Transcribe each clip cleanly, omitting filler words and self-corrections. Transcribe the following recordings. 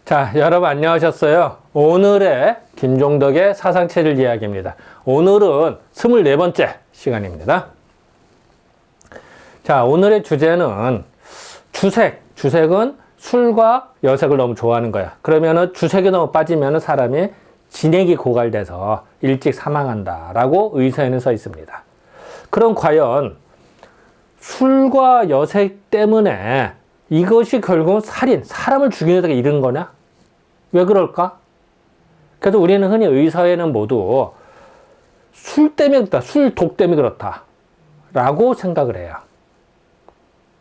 자, 여러분 안녕하셨어요? 오늘의 김종덕의 사상체질 이야기입니다. 오늘은 24번째 시간입니다. 자, 오늘의 주제는 주색. 주색은 술과 여색을 너무 좋아하는 거야. 그러면은 주색에 너무 빠지면 사람이 진액이 고갈돼서 일찍 사망한다라고 의사에는 써 있습니다. 그럼 과연 술과 여색 때문에 이것이 결국은 살인, 사람을 죽이는 데가 이른 거냐? 왜 그럴까? 그래서 우리는 흔히 의사회는 모두 술 때문에 그렇다, 술 독 때문에 그렇다 라고 생각을 해요.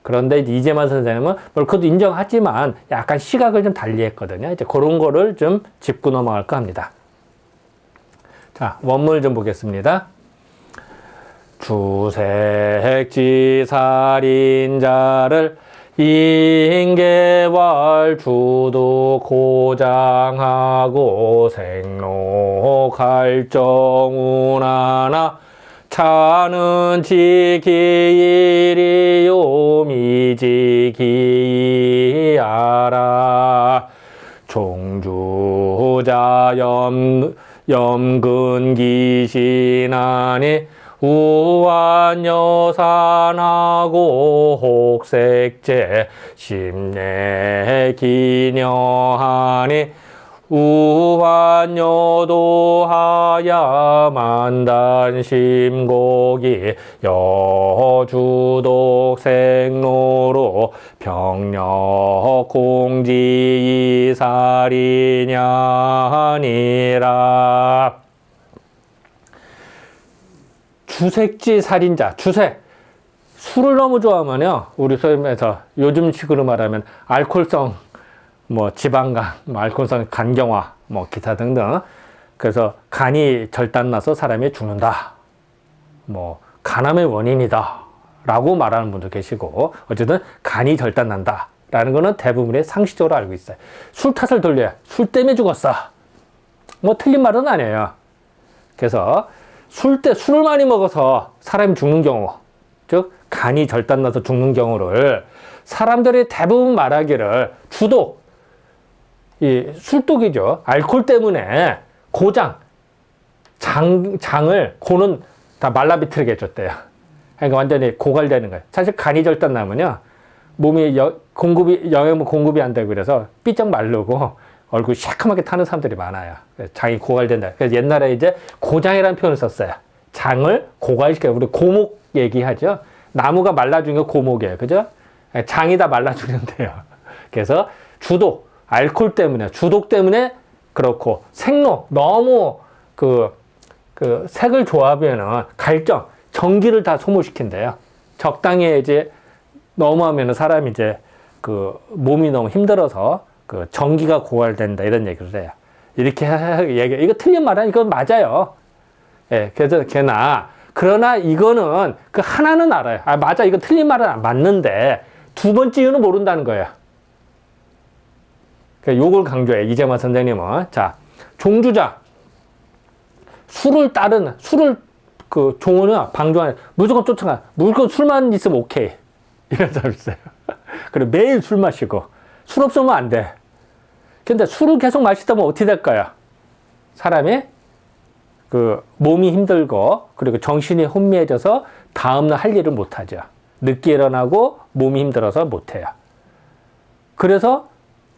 그런데 이재만 선생님은 그것도 인정하지만 약간 시각을 좀 달리 했거든요. 이제 그런 거를 좀 짚고 넘어갈까 합니다. 자, 원문을 좀 보겠습니다. 주색지 살인자를 인계왈 주도 고장하고 생로 갈정운하나 차는 지기일이요 미지기하라 종주자 염근기신하니 우환여산하고 혹색제 심내 기녀하니 우환여도하야 만단심고기 여주독 생로로 병력공지이살이냐니라. 주색지 살인자, 주색. 술을 너무 좋아하면요, 우리 소위에서 요즘식으로 말하면 알코올성 지방간, 알코올성 간경화, 기타 등등. 그래서 간이 절단나서 사람이 죽는다. 간암의 원인이다. 라고 말하는 분도 계시고, 어쨌든 간이 절단난다. 라는 거는 대부분의 상식적으로 알고 있어요. 술 탓을 돌려야 술 때문에 죽었어. 틀린 말은 아니에요. 그래서 술을 많이 먹어서 사람이 죽는 경우, 즉 간이 절단나서 죽는 경우를 사람들이 대부분 말하기를 주독, 이 술독이죠. 알코올 때문에 고장, 장을 고는 다 말라비틀게 해줬대요. 그러니까 완전히 고갈되는 거예요. 사실 간이 절단나면요, 몸이 영양분 공급이 안 되고 그래서 삐쩍 마르고 얼굴 시커멓게 타는 사람들이 많아요. 장이 고갈된다. 그래서 옛날에 이제 고장이라는 표현을 썼어요. 장을 고갈시켜요. 우리 고목 얘기하죠. 나무가 말라 죽는 게 고목이에요. 그죠? 장이 다 말라 죽는데요. 그래서 주독, 알코올 때문에, 주독 때문에 그렇고, 생로, 너무 색을 좋아하면은 갈정, 전기를 다 소모시킨대요. 적당히 이제 너무하면은 사람이 이제 몸이 너무 힘들어서 전기가 고갈된다 이런 얘기를 해요. 이렇게 얘기, 이거 틀린 말은 이건 맞아요. 예, 그래서 그러나 이거는 하나는 알아요. 아, 맞아. 이거 틀린 말은 맞는데 두 번째 이유는 모른다는 거예요. 요걸 강조해, 이재만 선생님은. 자, 종주자. 술을 종원이야, 방종하는, 무조건 쫓아가. 무조건 술만 있으면 오케이. 이런 사람 있어요. 그리고 매일 술 마시고. 술 없으면 안 돼. 근데 술을 계속 마시다 보면 어떻게 될까요? 사람이 몸이 힘들고, 그리고 정신이 혼미해져서 다음날 할 일을 못 하죠. 늦게 일어나고 몸이 힘들어서 못 해요. 그래서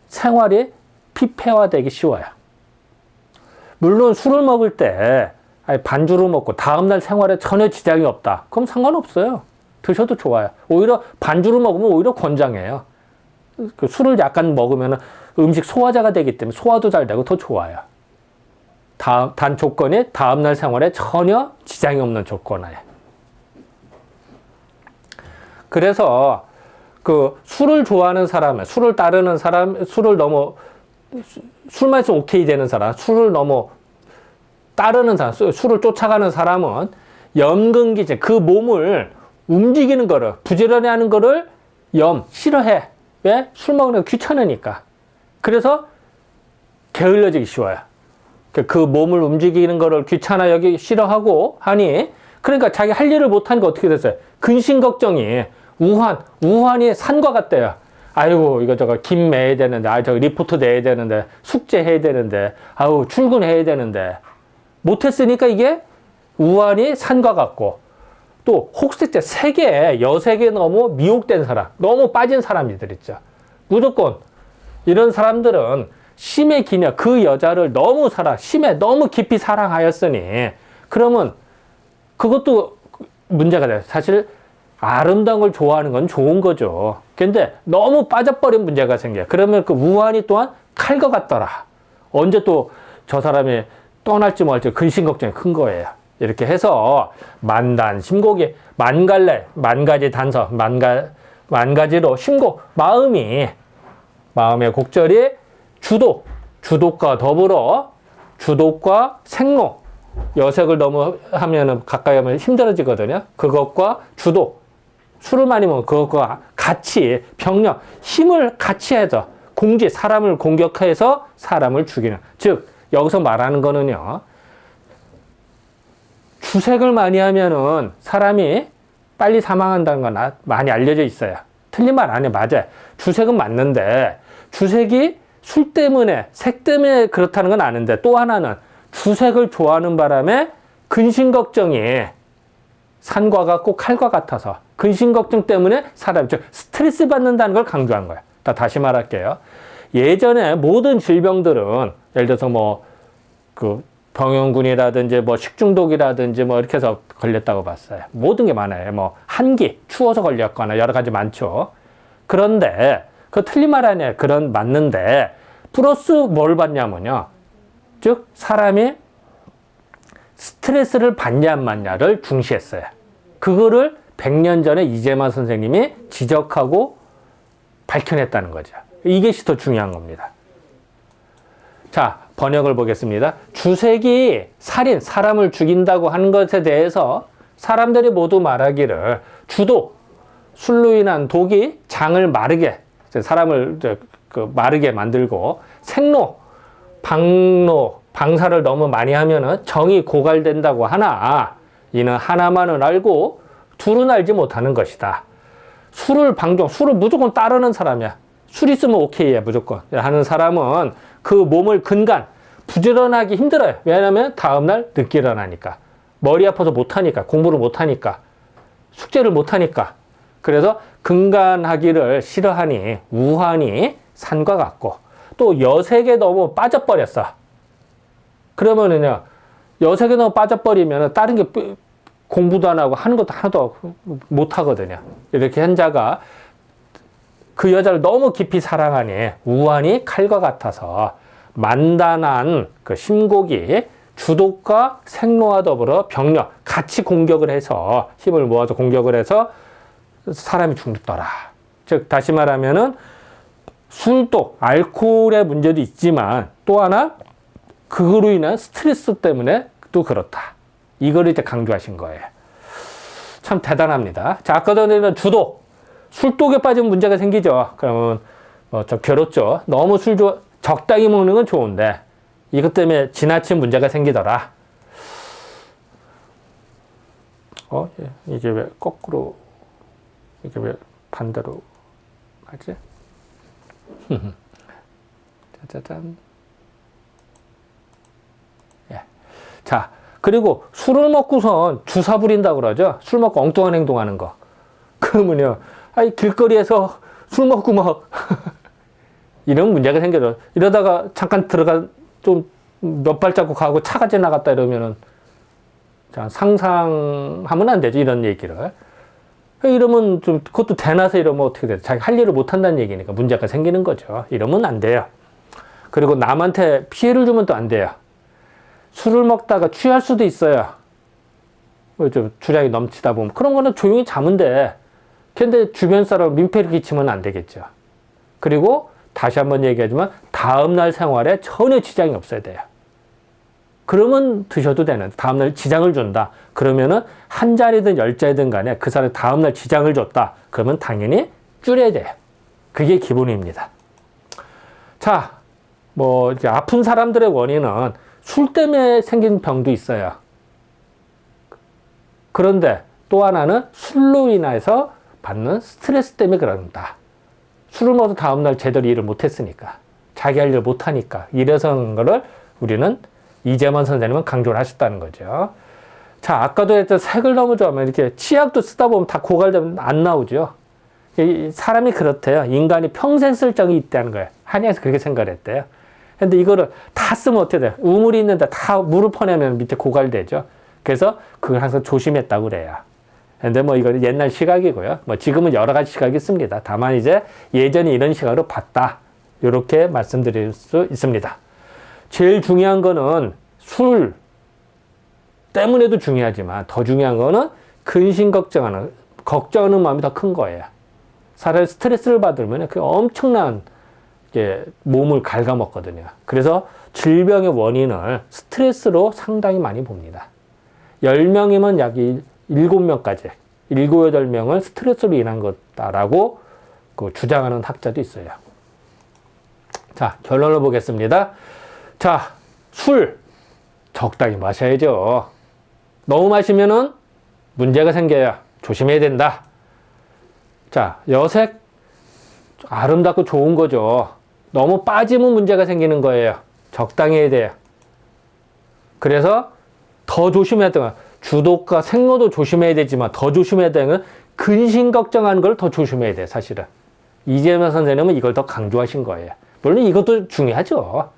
생활이 피폐화되기 쉬워요. 물론 술을 먹을 때 반주로 먹고 다음날 생활에 전혀 지장이 없다. 그럼 상관없어요. 드셔도 좋아요. 오히려 반주로 먹으면 오히려 권장해요. 술을 약간 먹으면 음식 소화자가 되기 때문에 소화도 잘 되고 더 좋아요. 단 조건이 다음날 생활에 전혀 지장이 없는 조건이에요. 그래서 술을 좋아하는 사람, 술을 따르는 사람, 술만 있으면 오케이 되는 사람, 술을 너무 따르는 사람, 술을 쫓아가는 사람은 염근기질, 그 몸을 움직이는 거를, 부지런히 하는 거를 싫어해. 왜? 술 먹는 거 귀찮으니까. 그래서 게을러지기 쉬워요. 그 몸을 움직이는 거를 귀찮아하기 싫어하고 하니, 그러니까 자기 할 일을 못하니까 어떻게 됐어요? 근심 걱정이 우환이 산과 같대요. 아이고, 이거 저거 김 매야 되는데, 아, 저 리포트 내야 되는데, 숙제 해야 되는데, 아우, 출근해야 되는데. 못했으니까 이게 우환이 산과 같고, 또 혹세자 세계, 여세계 너무 미혹된 사람, 너무 빠진 사람들 있죠. 무조건 이런 사람들은 심의 기녀, 그 여자를 너무 너무 깊이 사랑하였으니, 그러면 그것도 문제가 돼요. 사실 아름다운 걸 좋아하는 건 좋은 거죠. 근데 너무 빠져버린 문제가 생겨요. 그러면 그 우환이 또한 칼과 같더라. 언제 또 저 사람이 떠날지 말지 근심 걱정이 큰 거예요. 이렇게 해서 만단, 심곡이 만갈래, 만가지 단서, 만가지로 심곡, 마음의 곡절이 주독과 더불어 주독과 생로, 여색을 너무 하면은 가까이 하면 힘들어지거든요. 그것과 주독, 술을 많이 먹으면 그것과 같이 병력, 힘을 같이 해서 사람을 공격해서 사람을 죽이는. 즉, 여기서 말하는 거는요, 주색을 많이 하면은 사람이 빨리 사망한다는 건 많이 알려져 있어요. 틀린 말 아니에요. 맞아요. 주색은 맞는데, 주색이 술 때문에, 색 때문에 그렇다는 건 아는데, 또 하나는 주색을 좋아하는 바람에 근심 걱정이 산과 같고 칼과 같아서 근심 걱정 때문에 즉 스트레스 받는다는 걸 강조한 거예요. 다시 말할게요. 예전에 모든 질병들은 예를 들어서 그 병용군이라든지 식중독이라든지 이렇게 해서 걸렸다고 봤어요. 모든 게 많아요. 한기, 추워서 걸렸거나 여러 가지 많죠. 그런데 그 틀린 말 아니에요. 맞는데 플러스 뭘 받냐면요. 즉 사람이 스트레스를 받냐 안 받냐를 중시했어요. 그거를 100년 전에 이재만 선생님이 지적하고 밝혀냈다는 거죠. 이것이 더 중요한 겁니다. 자, 번역을 보겠습니다. 주색이 살인, 사람을 죽인다고 하는 것에 대해서 사람들이 모두 말하기를 술로 인한 독이 장을 마르게, 사람을 마르게 만들고 생로, 방사를 너무 많이 하면은 정이 고갈된다고 하나, 이는 하나만은 알고 둘은 알지 못하는 것이다. 술을 무조건 따르는 사람이야. 술 있으면 오케이야, 무조건. 하는 사람은 그 몸을 부지런하기 힘들어요. 왜냐하면 다음날 늦게 일어나니까. 머리 아파서 못하니까, 공부를 못하니까, 숙제를 못하니까. 그래서 근간하기를 싫어하니 우환이 산과 같고, 또 여색에 너무 빠져버렸어. 그러면은요, 여색에 너무 빠져버리면 다른 게 공부도 안 하고 하는 것도 하나도 못 하거든요. 이렇게 한 자가 그 여자를 너무 깊이 사랑하니 우환이 칼과 같아서 만단한 그 심곡이 주독과 생로와 더불어 병력 같이 공격을 해서 힘을 모아서 공격을 해서 사람이 죽더라. 즉 다시 말하면은 술도 알코올의 문제도 있지만 또 하나 그거로 인한 스트레스 때문에 또 그렇다. 이걸 이제 강조하신 거예요. 참 대단합니다. 자, 아까 전에는 술독에 빠지면 문제가 생기죠. 그러면 좀 괴롭죠. 너무 적당히 먹는 건 좋은데 이것 때문에 지나친 문제가 생기더라. 이게 왜 거꾸로, 이게 왜 반대로 하지? 짜자잔. 예. 자, 그리고 술을 먹고선 주사 부린다고 그러죠. 술 먹고 엉뚱한 행동하는 거. 그러면요, 길거리에서 술 먹고 이런 문제가 생겨요. 이러다가 잠깐 좀 몇 발자국 가고 차가 지나갔다 이러면은, 자, 상상하면 안 되죠. 이런 얘기를. 이러면 그것도 대낮에 이러면 어떻게 돼요? 자기 할 일을 못 한다는 얘기니까 문제가 생기는 거죠. 이러면 안 돼요. 그리고 남한테 피해를 주면 또 안 돼요. 술을 먹다가 취할 수도 있어요. 좀 주량이 넘치다 보면. 그런 거는 조용히 자면 돼. 근데 주변 사람 민폐를 끼치면 안 되겠죠. 그리고 다시 한번 얘기하지만 다음날 생활에 전혀 지장이 없어야 돼요. 그러면 드셔도 되는데 다음날 지장을 준다. 그러면은 한 잔이든 10잔이든 간에 그 사람이 다음날 지장을 줬다. 그러면 당연히 줄여야 돼요. 그게 기본입니다. 자, 이제 아픈 사람들의 원인은 술 때문에 생긴 병도 있어요. 그런데 또 하나는 술로 인해서 받는 스트레스 때문에 그런다. 술을 먹어서 다음날 제대로 일을 못했으니까. 자기 할 일을 못하니까. 이래서 그런 거를 우리는 이재만 선생님은 강조를 하셨다는 거죠. 자, 아까도 했던 색을 너무 좋아하면 이렇게 치약도 쓰다 보면 다 고갈되면 안 나오죠. 사람이 그렇대요. 인간이 평생 쓸 적이 있다는 거예요. 한의에서 그렇게 생각을 했대요. 근데 이거를 다 쓰면 어떻게 돼요? 우물이 있는데 다 물을 퍼내면 밑에 고갈되죠. 그래서 그걸 항상 조심했다고 그래요. 근데 뭐 이거는 옛날 시각이고요. 뭐 지금은 여러 가지 시각이 있습니다. 다만 이제 예전에 이런 시각으로 봤다. 이렇게 말씀드릴 수 있습니다. 제일 중요한 거는 술 때문에도 중요하지만 더 중요한 거는 근심 걱정하는 마음이 더 큰 거예요. 사람이 스트레스를 받으면 그 엄청난 몸을 갉아먹거든요. 그래서 질병의 원인을 스트레스로 상당히 많이 봅니다. 10명이면 약 7명까지, 7, 8명을 스트레스로 인한 것다라고 주장하는 학자도 있어요. 자, 결론을 보겠습니다. 자, 술 적당히 마셔야죠. 너무 마시면은 문제가 생겨요. 조심해야 된다. 자, 여색 아름답고 좋은 거죠. 너무 빠지면 문제가 생기는 거예요. 적당히 해야 돼요. 그래서 더 조심해야 돼요. 주독과 생로도 조심해야 되지만 더 조심해야 되는 건 근심 걱정하는 걸 더 조심해야 돼요. 사실은. 이재만 선생님은 이걸 더 강조하신 거예요. 물론 이것도 중요하죠.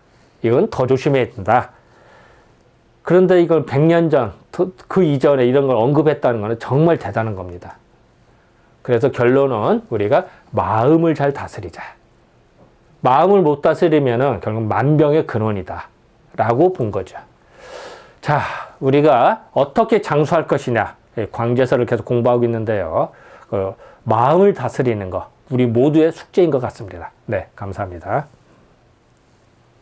이건 더 조심해야 된다. 그런데 이걸 100년 전, 그 이전에 이런 걸 언급했다는 것은 정말 대단한 겁니다. 그래서 결론은 우리가 마음을 잘 다스리자. 마음을 못 다스리면은 결국 만병의 근원이다. 라고 본 거죠. 자, 우리가 어떻게 장수할 것이냐. 광제설을 계속 공부하고 있는데요. 마음을 다스리는 거. 우리 모두의 숙제인 것 같습니다. 네, 감사합니다.